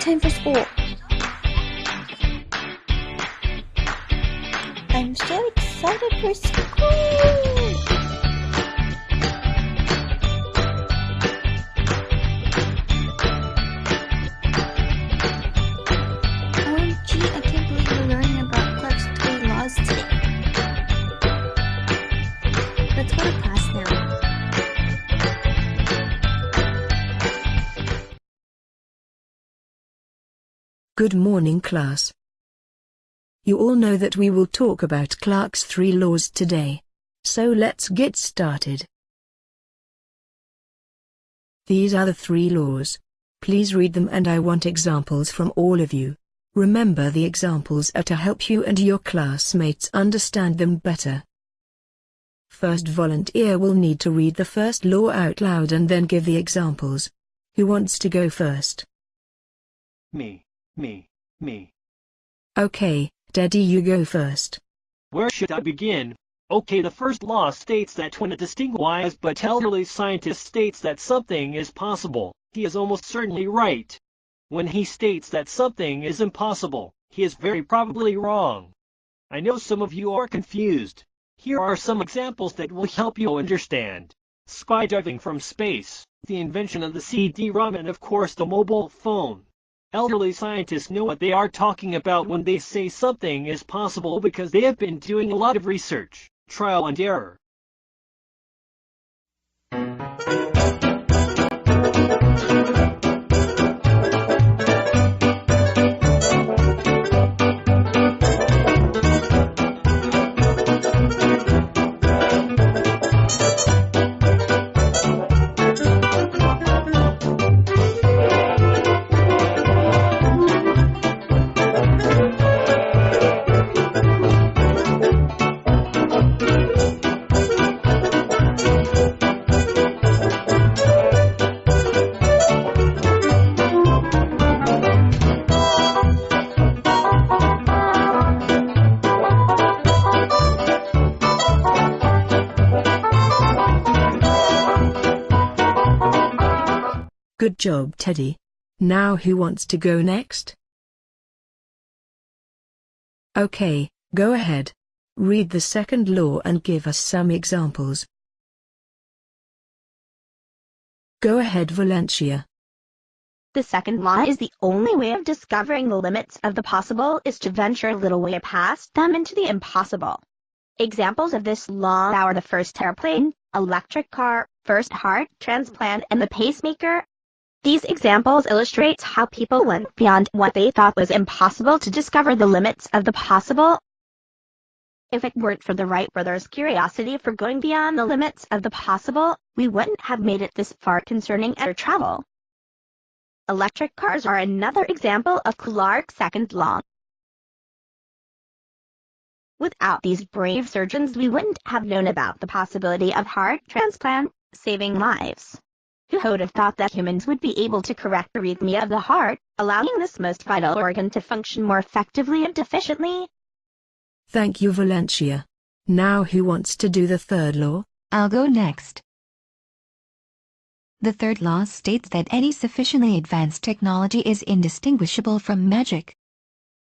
time for school. I'm so excited for school. OMG, I can't believe we're learning about Clark's 3 laws today. Let's go to class now. Good morning, class. You all know that we will talk about Clark's 3 laws today. So let's get started. These are the 3 laws. Please read them and I want examples from all of you. Remember, the examples are to help you and your classmates understand them better. First volunteer will need to read the first law out loud and then give the examples. Who wants to go first? Me. Okay, Daddy, you go first. Where should I begin? Okay, the first law states that when a distinct wise but elderly scientist states that something is possible, he is almost certainly right. When he states that something is impossible, he is very probably wrong. I know some of you are confused. Here are some examples that will help you understand. Skydiving from space, the invention of the CD-ROM, and of course the mobile phone. Elderly scientists know what they are talking about when they say something is possible because they have been doing a lot of research, trial and error. Good job, Teddy. Now who wants to go next? Okay, go ahead. Read the second law and give us some examples. Go ahead, Valencia. The second law is the only way of discovering the limits of the possible is to venture a little way past them into the impossible. Examples of this law are the first airplane, electric car, first heart transplant, and the pacemaker. These examples illustrate how people went beyond what they thought was impossible to discover the limits of the possible. If it weren't for the Wright brothers' curiosity for going beyond the limits of the possible, we wouldn't have made it this far concerning air travel. Electric cars are another example of Clark's second law. Without these brave surgeons, we wouldn't have known about the possibility of heart transplant, saving lives. Who would have thought that humans would be able to correct arrhythmia of the heart, allowing this most vital organ to function more effectively and efficiently? Thank you, Valencia. Now who wants to do the third law? I'll go next. The third law states that any sufficiently advanced technology is indistinguishable from magic.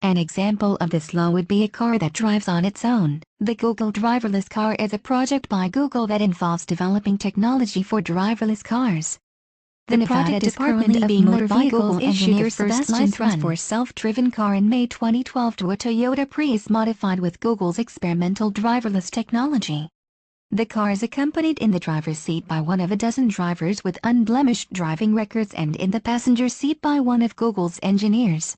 An example of this law would be a car that drives on its own. The Google driverless car is a project by Google that involves developing technology for driverless cars. The Nevada Department of Motor Vehicles issued the first license for a self-driven car in May 2012 to a Toyota Prius modified with Google's experimental driverless technology. The car is accompanied in the driver's seat by one of a dozen drivers with unblemished driving records and in the passenger seat by one of Google's engineers.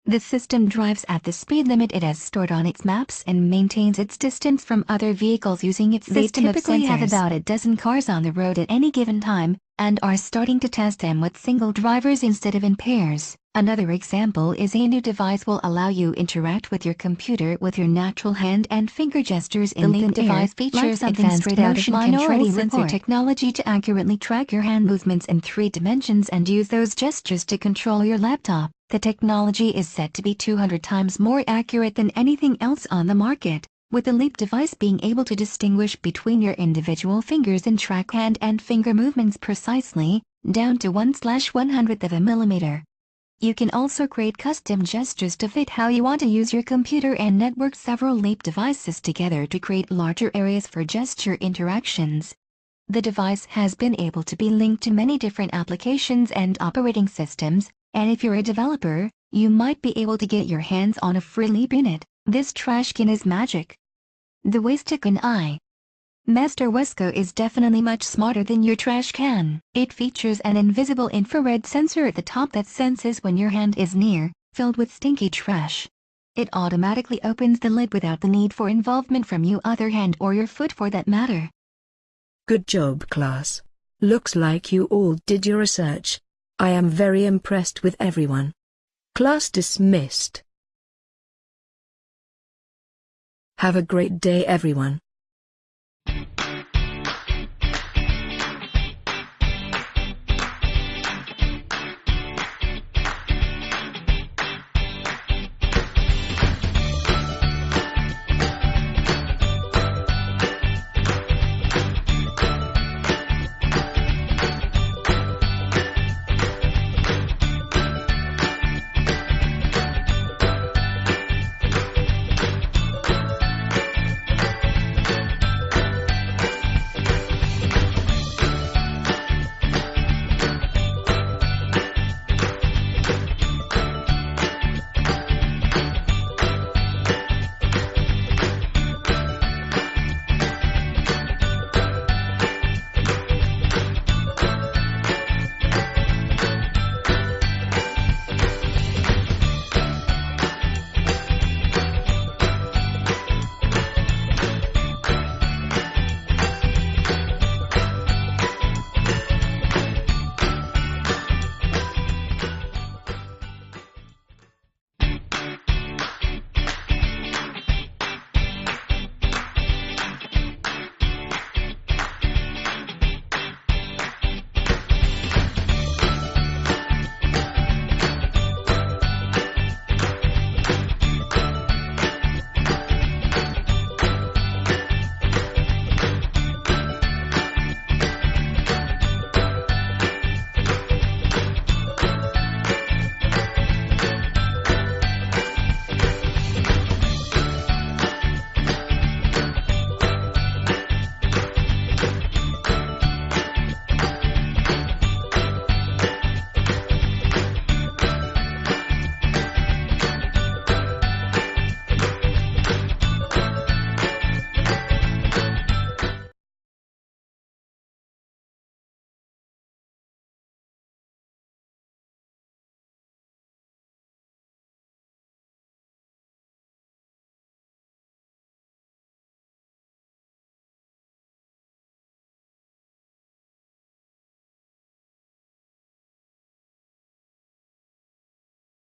The system drives at the speed limit it has stored on its maps and maintains its distance from other vehicles using its system of sensors. They typically have about a dozen cars on the road at any given time, and are starting to test them with single drivers instead of in pairs. Another example is a new device will allow you interact with your computer with your natural hand and finger gestures in the device features advanced motion control sensor technology to accurately track your hand movements in 3 dimensions and use those gestures to control your laptop. The technology is said to be 200 times more accurate than anything else on the market, with the Leap device being able to distinguish between your individual fingers and track hand and finger movements precisely, down to 1/100th of a millimeter. You can also create custom gestures to fit how you want to use your computer and network several Leap devices together to create larger areas for gesture interactions. The device has been able to be linked to many different applications and operating systems, and if you're a developer, you might be able to get your hands on a free Leap unit. This trash can is magic. The waste can Master Wesco is definitely much smarter than your trash can. It features an invisible infrared sensor at the top that senses when your hand is filled with stinky trash. It automatically opens the lid without the need for involvement from your other hand or your foot for that matter. Good job, class. Looks like you all did your research. I am very impressed with everyone. Class dismissed. Have a great day, everyone.